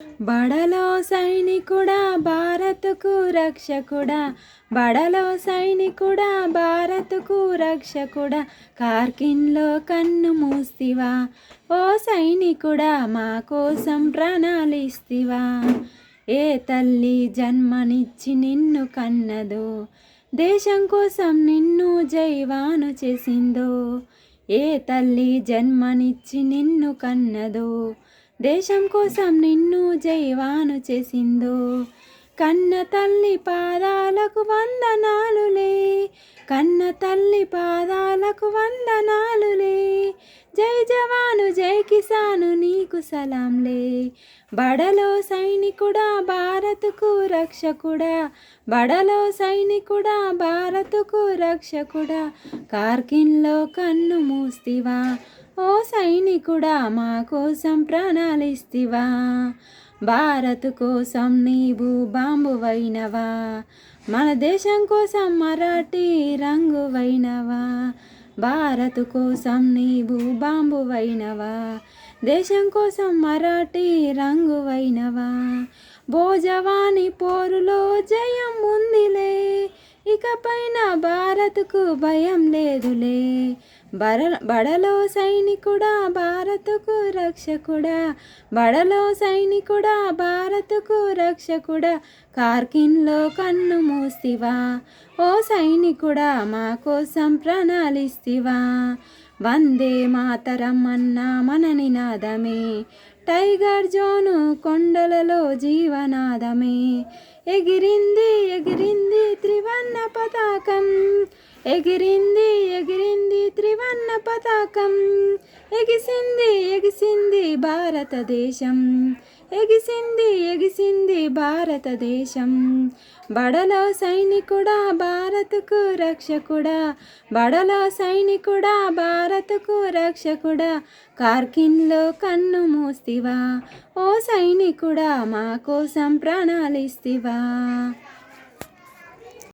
బడలో సైనికుడా భారత్కు రక్షకుడా, బడలో సైనికుడా భారత్కు రక్షకుడా, కార్గిల్లో కన్ను మూస్తివా ఓ సైనికుడా, మా కోసం ప్రాణాలిస్తివా. ఏ తల్లి జన్మనిచ్చి నిన్ను కన్నదో, దేశం కోసం నిన్ను జైవాను చేసిందో. ఏ తల్లి జన్మనిచ్చి నిన్ను కన్నదో, దేశం కోసం నిన్ను జైవాను చేసిందో. కన్న తల్లి పాదాలకు వందనాలులే, కన్న తల్లి పాదాలకు వందనాలులే. జై జవాను జై కిసాను నీకు సలాంలే. బడలో సైనికుడా భారత్కు రక్షకుడా, బడలో సైనికుడా భారత్కు రక్షకుడా, కార్గిల్లో కన్ను మూస్తివా ఓ సైనికుడా, మా కోసం ప్రాణాలిస్తివా. భారత్ కోసం నీవు బాంబువైనవా, మన దేశం కోసం మరాఠీ రంగువైనవా. భారత్ కోసం నీవు బాంబువైనవా, దేశం కోసం మరాఠీ రంగువైనవా. భోజవాని పోరులో జయం ఉందిలే, ఇకపైన భారత్కు భయం లేదులే. బడలో సైనికుడా భారత్కు రక్షకుడా, బడలో సైనికుడా భారత్కు రక్షకుడా, కార్గిల్లో కన్ను మూస్తివా ఓ సైనికుడా, మా కోసం ప్రాణాలిస్తివా. వందే మాతరం అన్న మన నినాదమే, టైగర్ జోను కొండలలో జీవనాదమే. ఎగిరింది ఎగిరింది త్రివర్ణ పతాకం, ఎగిరింది ఎగిరింది త్రివర్ణ పతాకం. ఎగిసింది ఎగిసింది భారతదేశం, ఎగిసింది ఎగిసింది భారతదేశం. బడలో సైనికుడా భారత్కు రక్షకుడా, బడలో సైనికుడా భారత్కు రక్షకుడా, కార్గిల్లో కన్ను మూస్తివా ఓ సైనికుడా, మా కోసం ప్రాణాలిస్తివా.